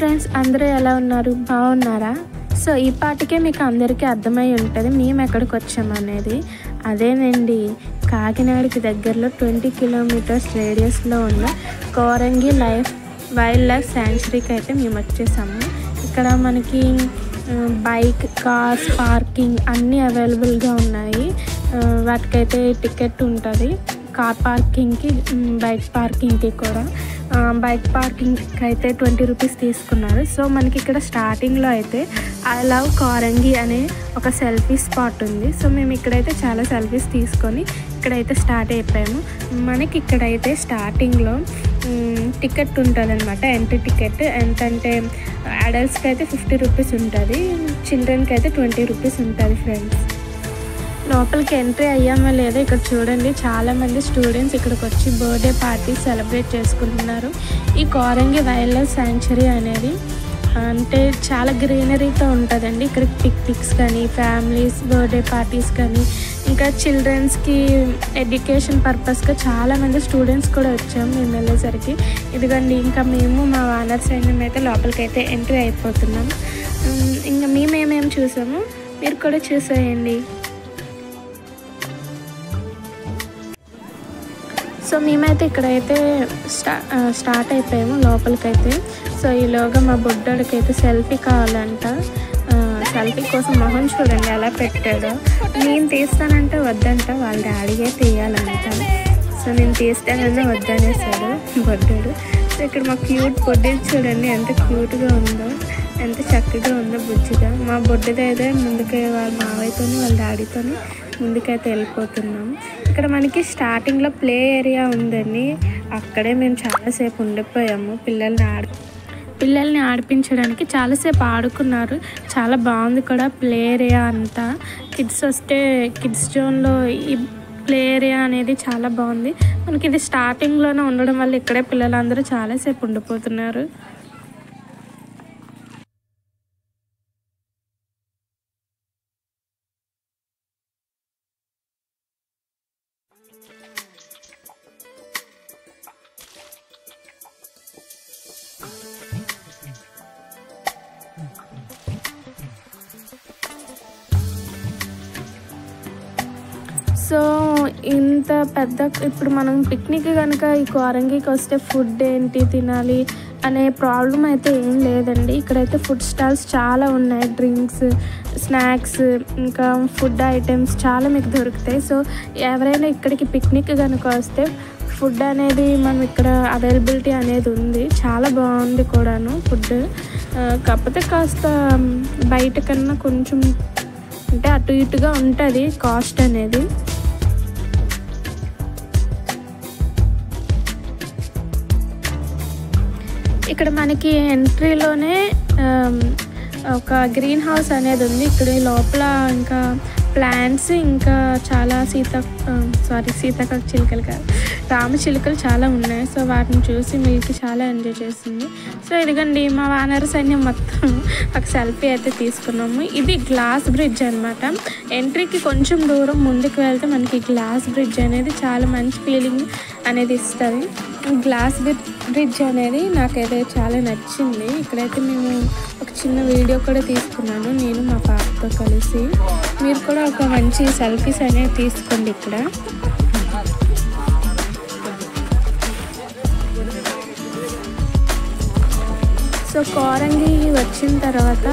Friends, అందరూ ఎలా ఉన్నారు? బాగున్నారా? సో ఈ పాటికే మీకు అందరికీ అర్థమై ఉంటుంది మేము ఎక్కడికి వచ్చామనేది. అదేనండి, కాకినాడకి దగ్గరలో 20 కిలోమీటర్స్ రేడియస్లో ఉన్న కోరంగి వైల్డ్ లైఫ్ శాంక్చురీకి అయితే మేము వచ్చేసాము. ఇక్కడ మనకి బైక్, కార్స్ పార్కింగ్ అన్నీ అవైలబుల్గా ఉన్నాయి. వాటికైతే టికెట్ ఉంటుంది. కార్ పార్కింగ్కి, బైక్ పార్కింగ్కి కూడా. బైక్ పార్కింగ్కి అయితే 20 రూపీస్ తీసుకున్నారు. సో మనకి ఇక్కడ స్టార్టింగ్లో అయితే ఐ లవ్ కోరంగి అనే ఒక సెల్ఫీ స్పాట్ ఉంది. సో మేము ఇక్కడైతే చాలా సెల్ఫీస్ తీసుకొని ఇక్కడైతే స్టార్ట్ అయిపోయాము. మనకి ఇక్కడైతే స్టార్టింగ్లో టికెట్ ఉంటుంది అనమాట. ఎంట్రీ టికెట్ ఎంతంటే అడల్ట్స్కి అయితే 50 రూపీస్ ఉంటుంది, చిల్డ్రన్కి అయితే 20 రూపీస్ ఉంటుంది ఫ్రెండ్స్. లోపలికి ఎంట్రీ అయ్యామో లేదో ఇక్కడ చూడండి, చాలామంది స్టూడెంట్స్ ఇక్కడికి వచ్చి బర్త్డే పార్టీ సెలబ్రేట్ చేసుకుంటున్నారు. ఈ కోరంగి వైల్డ్ లైఫ్ శాంక్చురీ అనేది అంటే చాలా గ్రీనరీతో ఉంటుందండి. ఇక్కడ పిక్నిక్స్ కానీ, ఫ్యామిలీస్ బర్త్డే పార్టీస్ కానీ, ఇంకా చిల్డ్రన్స్కి ఎడ్యుకేషన్ పర్పస్గా చాలామంది స్టూడెంట్స్ కూడా వచ్చాము మేము వెళ్ళేసరికి. ఇదిగోండి, ఇంకా మేము మా వానర్ సైన్యం అయితే లోపలికి అయితే ఎంట్రీ అయిపోతున్నాం. ఇంకా మేమేమేమి చూసాము మీరు కూడా చూసేయండి. సో మేమైతే ఇక్కడైతే స్టార్ట్ అయిపోయాము లోపలికైతే. సో ఈలోగా మా బొడ్డోడికి అయితే సెల్ఫీ కావాలంట. సెల్ఫీ కోసం మొహం చూడండి ఎలా పెట్టాడో. నేను తీస్తానంటే వద్దంట, వాళ్ళ డాడీగా తీయాలంట. సో నేను తీస్తానన్నా వద్దనేసాడు బొడ్డోడు. సో ఇక్కడ మా క్యూట్ బొడ్డేది చూడండి ఎంత క్యూట్గా ఉందో, ఎంత చక్కగా ఉందో బుజ్జిగా. మా బొడ్డది అయితే ముందుకే వాళ్ళ మావయ్యతోని వాళ్ళ డాడీతోని ముందుకైతే వెళ్ళిపోతున్నాం. ఇక్కడ మనకి స్టార్టింగ్లో ప్లే ఏరియా ఉందండి, అక్కడే మేము చాలాసేపు ఉండిపోయాము. పిల్లల్ని ఆడిపించడానికి చాలాసేపు ఆడుకున్నారు. చాలా బాగుంది కూడా ప్లే ఏరియా అంతా. కిడ్స్ వస్తే కిడ్స్ జోన్లో ఈ ప్లే ఏరియా అనేది చాలా బాగుంది. మనకి ఇది స్టార్టింగ్లోనే ఉండడం వల్ల ఇక్కడే పిల్లలందరూ చాలాసేపు ఉండిపోతున్నారు. సో ఇంత పెద్ద ఇప్పుడు మనం పిక్నిక్ కనుక ఈ కోరంగికి వస్తే ఫుడ్ ఏంటి తినాలి అనే ప్రాబ్లం అయితే ఏం లేదండి. ఇక్కడైతే ఫుడ్ స్టాల్స్ చాలా ఉన్నాయి. డ్రింక్స్, స్నాక్స్, ఇంకా ఫుడ్ ఐటమ్స్ చాలా మీకు దొరుకుతాయి. సో ఎవరైనా ఇక్కడికి పిక్నిక్ కనుక వస్తే ఫుడ్ అనేది మనం ఇక్కడ అవైలబిలిటీ అనేది ఉంది. చాలా బాగుంది కూడాను ఫుడ్. కాకపోతే కాస్త బయట కన్నా కొంచెం అంటే అటు ఇటుగా ఉంటుంది కాస్ట్ అనేది. ఇక్కడ మనకి ఎంట్రీలోనే ఒక గ్రీన్ హౌస్ అనేది ఉంది. ఇక్కడ లోపల ఇంకా ప్లాంట్స్, ఇంకా చాలా సీతాకోక చిలుకలు కాదు, రామచిలుకలు చాలా ఉన్నాయి. సో వాటిని చూసి మిల్కి చాలా ఎంజాయ్ చేసింది. సో ఇదిగండి మా వానర సైన్యం మొత్తం ఒక సెల్ఫీ అయితే తీసుకున్నాము. ఇది గ్లాస్ బ్రిడ్జ్ అనమాట. ఎంట్రీకి కొంచెం దూరం ముందుకు వెళ్తే మనకి గ్లాస్ బ్రిడ్జ్ అనేది చాలా మంచి ఫీలింగ్ అనేది ఇస్తుంది. గ్లాస్ బ్రిడ్జ్ అనేది నాకైతే చాలా నచ్చింది. ఇక్కడైతే మేము ఒక చిన్న వీడియో కూడా తీసుకున్నాను, నేను మా పాపతో కలిసి. మీరు కూడా ఒక మంచి సెల్ఫీస్ అనేవి తీసుకోండి ఇక్కడ. సో కోరంగి వచ్చిన తర్వాత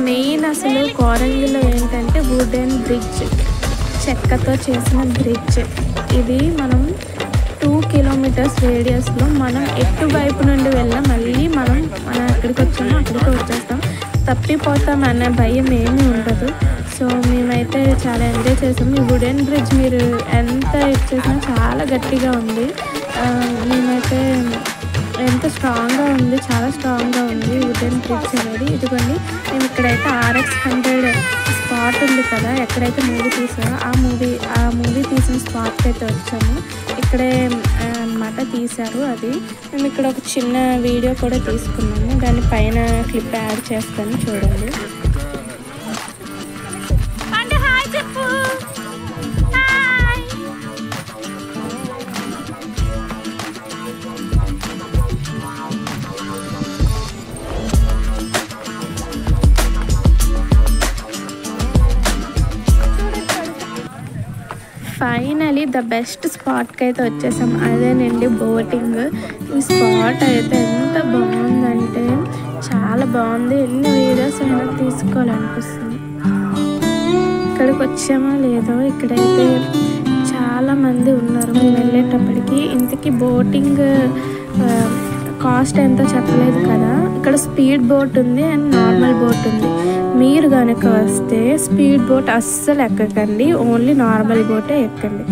మెయిన్ అసలు కోరంగిలో ఏంటంటే వుడెన్ బ్రిడ్జ్, చెక్కతో చేసిన బ్రిడ్జ్. ఇది మనం 2 కిలోమీటర్స్ రేడియస్లో మనం ఎటువైపు నుండి వెళ్ళాం మళ్ళీ మనం ఎక్కడికి వచ్చామో అక్కడికి వచ్చేస్తాం. తప్పిపోతాం అనే భయం ఏమీ ఉండదు. సో మేమైతే చాలా ఎంజాయ్ చేసాము. ఈ వుడెన్ బ్రిడ్జ్ మీరు ఎంత ఇచ్చేసినా చాలా గట్టిగా ఉంది. మేమైతే ఎంత స్ట్రాంగ్గా ఉంది, చాలా స్ట్రాంగ్గా ఉంది వుడెన్ బ్రిడ్జ్ అనేది. ఇదిగోండి, మేము ఇక్కడైతే RX100 స్పాట్ ఉంది కదా, ఎక్కడైతే మూవీ తీసామో ఆ మూవీ తీసిన స్పాట్కి అయితే వచ్చాము. ఇక్కడే అన్నమాట తీశారు అది. మేము ఇక్కడ ఒక చిన్న వీడియో కూడా తీసుకున్నాము, దాని పైన క్లిప్ యాడ్ చేస్తాను చూడండి. ఫైనలీ ద బెస్ట్ స్పాట్కి అయితే వచ్చేసాం. అదేనండి బోటింగ్. ఈ స్పాట్ అయితే ఎంత బాగుందంటే చాలా బాగుంది. ఎన్ని వీడియోస్ అయినా తీసుకోవాలనిపిస్తుంది. ఇక్కడికి వచ్చామో లేదో ఇక్కడైతే చాలామంది ఉన్నారు. మేము వెళ్ళేటప్పటికి ఇంతకీ బోటింగ్ కాస్ట్ ఎంతో చెప్పలేదు కదా. ఇక్కడ స్పీడ్ బోట్ ఉంది అండ్ నార్మల్ బోట్ ఉంది. మీరు కనుక వస్తే స్పీడ్ బోట్ అస్సలు ఎక్కకండి, ఓన్లీ నార్మల్ బోటే ఎక్కండి.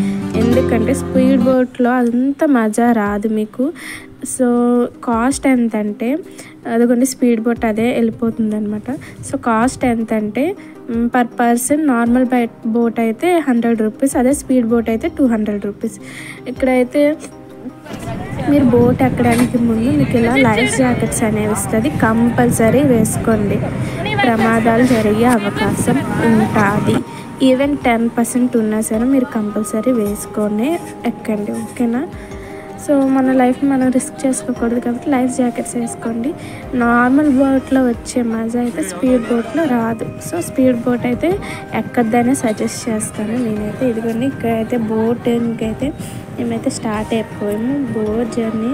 ఎందుకంటే స్పీడ్ బోట్లో అంత మజా రాదు మీకు. సో కాస్ట్ ఎంతంటే అదిగోండి స్పీడ్ బోట్ అదే వెళ్ళిపోతుంది అనమాట. సో కాస్ట్ ఎంతంటే పర్ పర్సన్ నార్మల్ బోట్ అయితే 100 రూపీస్, అదే స్పీడ్ బోట్ అయితే 200 రూపీస్. ఇక్కడైతే మీరు బోట్ ఎక్కడానికి ముందు మీకు ఇలా లైఫ్ జాకెట్స్ అనేవి ఇస్తుంది, కంపల్సరీ వేసుకోండి. ప్రమాదాలు జరిగే అవకాశం ఉంటుంది. ఈవెన్ 10% ఉన్నా సరే మీరు కంపల్సరీ వేసుకొని ఎక్కండి, ఓకేనా. సో మన లైఫ్ని మనం రిస్క్ చేసుకోకూడదు కాబట్టి లైఫ్ జాకెట్స్ వేసుకోండి. నార్మల్ బోట్లో వచ్చే మజా అయితే స్పీడ్ బోట్లో రాదు. సో స్పీడ్ బోట్ అయితే ఎక్కద్దనే సజెస్ట్ చేస్తాను నేనైతే. ఇదిగోండి ఇక్కడైతే బోటింగ్ అయితే మేమైతే స్టార్ట్ అయిపోయాము. బోట్ జర్నీ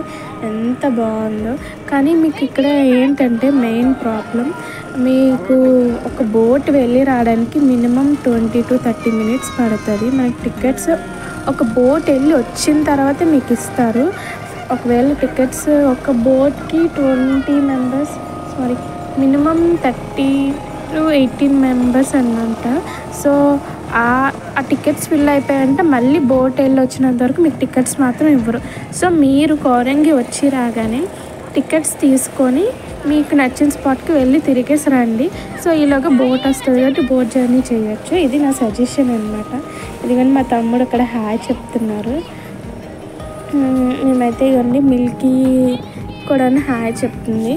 ఎంత బాగుందో. కానీ మీకు ఇక్కడ ఏంటంటే మెయిన్ ప్రాబ్లం, మీకు ఒక బోట్ వెళ్ళి రావడానికి మినిమం 20 to 30 minutes పడుతుంది. మనకి టికెట్స్ ఒక బోట్ వెళ్ళి వచ్చిన తర్వాత మీకు ఇస్తారు. ఒకవేళ టికెట్స్ ఒక బోట్కి 20 members, మినిమం 30 to 18 members అన్నమాట. సో ఆ టికెట్స్ ఫిల్ అయిపోయాయంటే మళ్ళీ బోట్ వెళ్ళి వచ్చినంత వరకు మీకు టికెట్స్ మాత్రం ఇవ్వరు. సో మీరు కోరంగి వచ్చి రాగానే టికెట్స్ తీసుకొని మీకు నచ్చిన స్పాట్కి వెళ్ళి తిరిగేసి రండి. సో ఈలోగా బోట్ వస్తుంది కాబట్టి బోట్ జర్నీ చేయొచ్చు. ఇది నా సజెషన్ అనమాట. ఎందుకంటే మా తమ్ముడు అక్కడ హాయ్ చెప్తున్నారు. మేమైతే ఇవన్నీ మిల్కీ కూడా హాయ్ చెప్తుంది.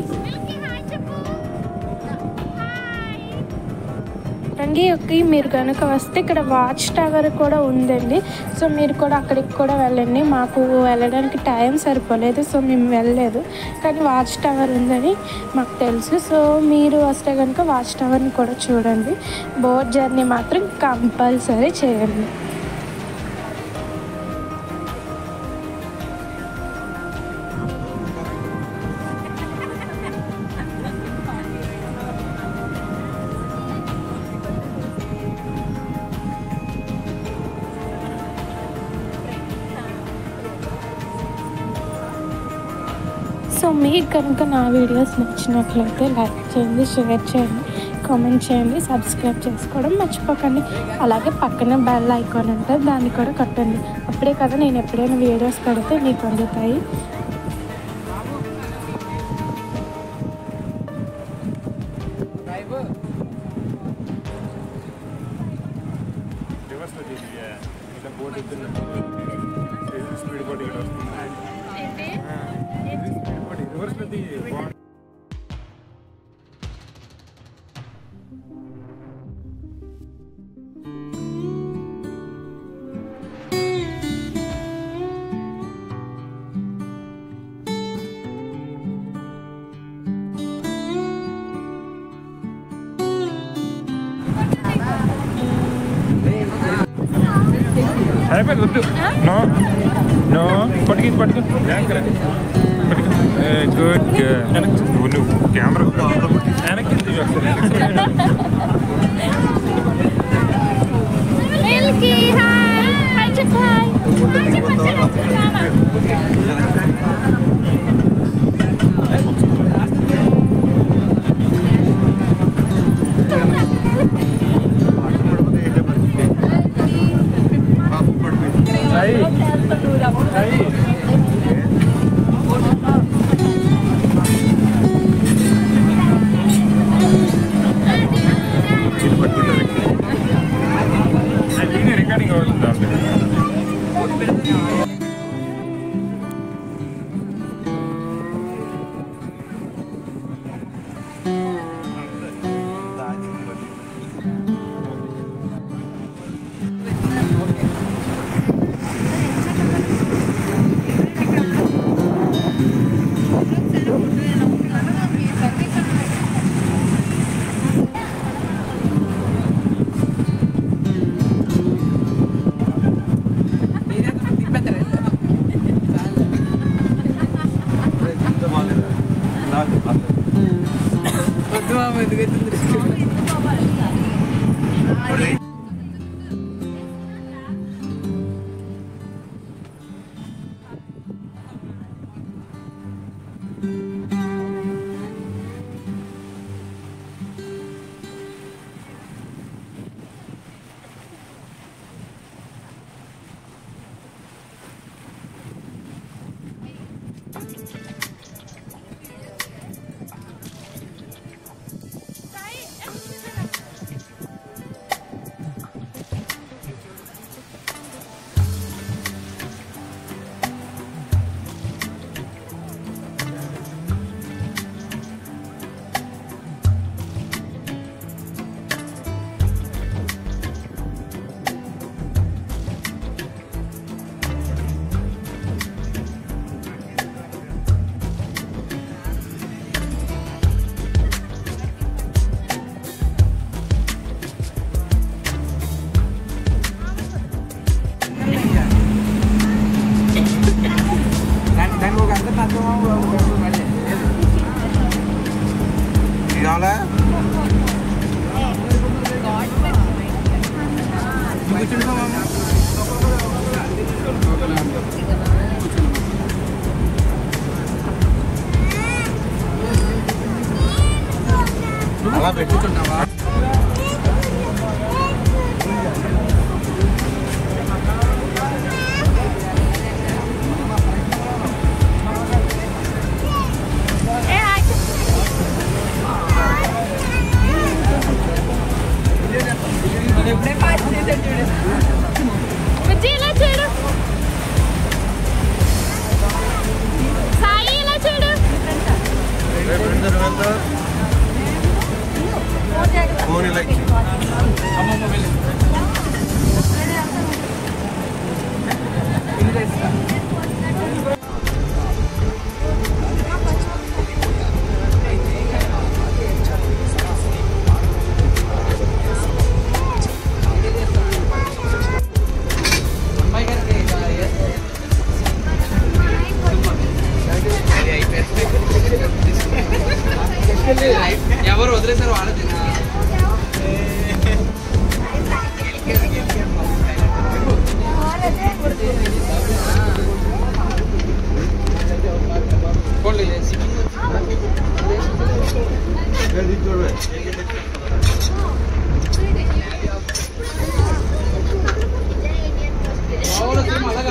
మీరు కనుక వస్తే ఇక్కడ వాచ్ టవర్ కూడా ఉందండి. సో మీరు కూడా అక్కడికి కూడా వెళ్ళండి. మాకు వెళ్ళడానికి టైం సరిపోలేదు, సో మేము వెళ్ళలేదు. కానీ వాచ్ టవర్ ఉందని మాకు తెలుసు. సో మీరు వస్తే కనుక వాచ్ టవర్ని కూడా చూడండి. బోట్ జర్నీ మాత్రం కంపల్సరీ చేయండి. సో మీకు కనుక నా వీడియోస్ నచ్చినట్లయితే లైక్ చేయండి, షేర్ చేయండి, కామెంట్ చేయండి, సబ్స్క్రైబ్ చేసుకోవడం మర్చిపోకండి. అలాగే పక్కన బెల్ ఐకాన్ ఉంటుంది, దాన్ని కూడా కొట్టండి. అప్పుడే కదా నేను ఎప్పుడైనా వీడియోస్ కడితే మీకు అందుతాయి. No, పట్టుకు గుడ్ నువ్వు కెమెరా వెనక్కి రికార్డింగ్ అవుతుంది. అలా పెట్టుకున్నావా? ఎవరు వదిలేసారు వాళ్ళ అలాగ